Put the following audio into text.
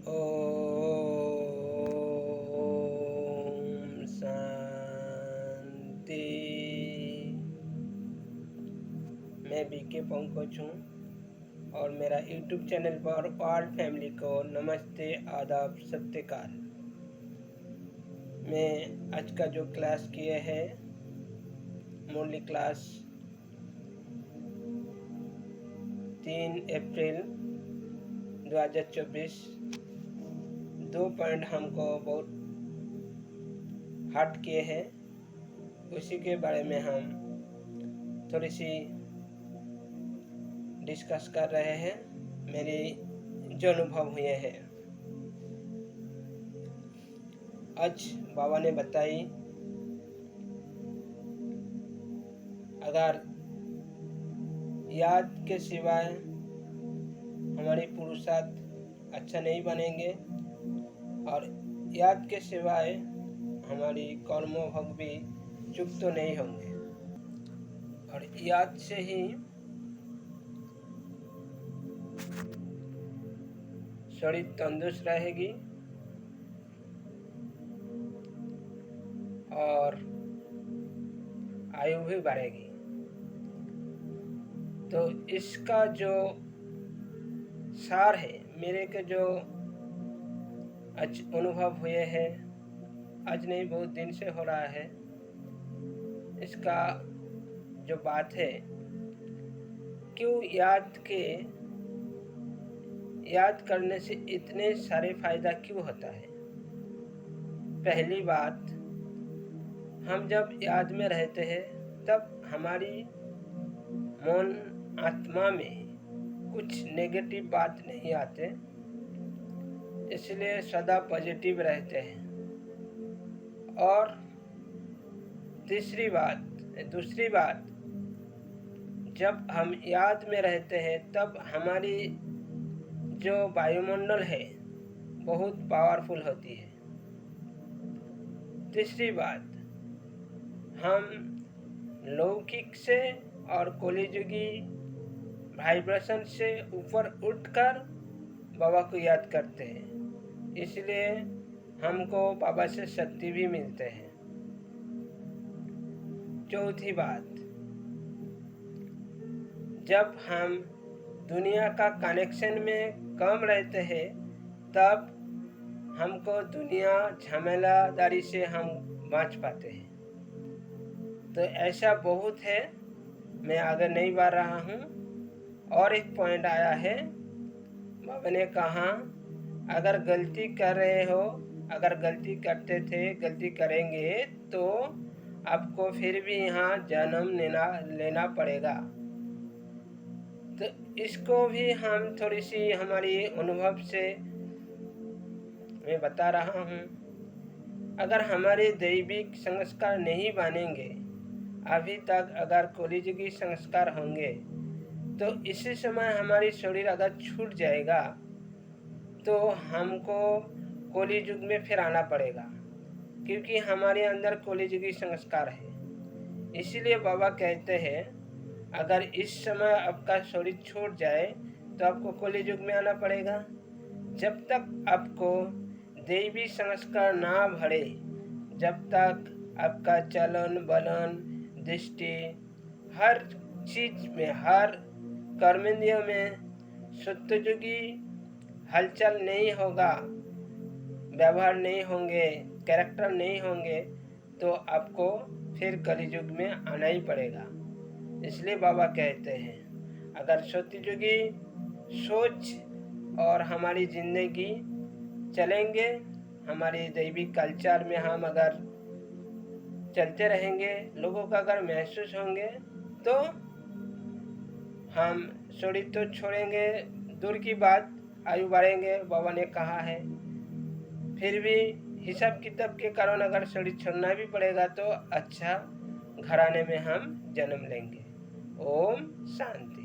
ओम शांति। मैं बीके पंकज हूँ और मेरा यूट्यूब चैनल पर ऑल फैमिली को नमस्ते, आदाब, सत्यकाल। मैं आज का जो क्लास किए हैं मुरली क्लास 3 अप्रैल 2024, 2 पॉइंट हमको बहुत हार्ड किए हैं, उसी के बारे में हम थोड़ी सी डिस्कस कर रहे हैं। मेरे जो अनुभव हुए हैं आज बाबा ने बताई, अगर याद के सिवाय हमारी पुरुषार्थ अच्छा नहीं बनेंगे और याद के सिवाय हमारी कर्मों भी चुप तो नहीं होंगे, और याद से ही शरीर तंदुरुस्त रहेगी और आयु भी बढ़ेगी। तो इसका जो सार है, मेरे के जो आज अनुभव हुए हैं, आज नहीं बहुत दिन से हो रहा है, इसका जो बात है, क्यों याद करने से इतने सारे फायदा क्यों होता है। पहली बात, हम जब याद में रहते हैं तब हमारी मन आत्मा में कुछ नेगेटिव बात नहीं आते, इसलिए सदा पॉजिटिव रहते हैं। और दूसरी बात, जब हम याद में रहते हैं तब हमारी जो वायुमंडल है बहुत पावरफुल होती है। तीसरी बात, हम लौकिक से और कलिजुगी वाइब्रेशन से ऊपर उठकर बाबा को याद करते हैं, इसलिए हमको बाबा से शक्ति भी मिलते हैं। चौथी बात, जब हम दुनिया का कनेक्शन में कम रहते हैं तब हमको दुनिया झमेलादारी से हम बच पाते हैं। तो ऐसा बहुत है, मैं आगे नहीं बढ़ रहा हूँ। और एक पॉइंट आया है, बाबा ने कहा अगर गलती कर रहे हो, अगर गलती करते थे, गलती करेंगे तो आपको फिर भी यहाँ जन्म लेना पड़ेगा। तो इसको भी हम थोड़ी सी हमारी अनुभव से मैं बता रहा हूँ। अगर हमारे दैविक संस्कार नहीं बनेंगे, अभी तक अगर कलिजुगी संस्कार होंगे, तो इसी समय हमारी शरीर अगर छूट जाएगा तो हमको कलिजुग में फिर आना पड़ेगा, क्योंकि हमारे अंदर कलिजुगी संस्कार है। इसीलिए बाबा कहते हैं अगर इस समय आपका शरीर छूट जाए तो आपको कलिजुग में आना पड़ेगा। जब तक आपको दैवी संस्कार ना भरे, जब तक आपका चलन बलन दृष्टि हर चीज में, हर कर्मेंद्रिय में सत्ययुगी हलचल नहीं होगा, व्यवहार नहीं होंगे, कैरेक्टर नहीं होंगे, तो आपको फिर कलियुग में आना ही पड़ेगा। इसलिए बाबा कहते हैं अगर सत्ययुगी सोच और हमारी जिंदगी चलेंगे, हमारे दैवी कल्चर में हम अगर चलते रहेंगे, लोगों का अगर महसूस होंगे, तो हम शरीर तो छोड़ेंगे, दूर की बात आयु बढ़ेंगे, बाबा ने कहा है। फिर भी हिसाब किताब के कारण अगर शरीर छोड़ना भी पड़ेगा तो अच्छा घराने में हम जन्म लेंगे। ओम शांति।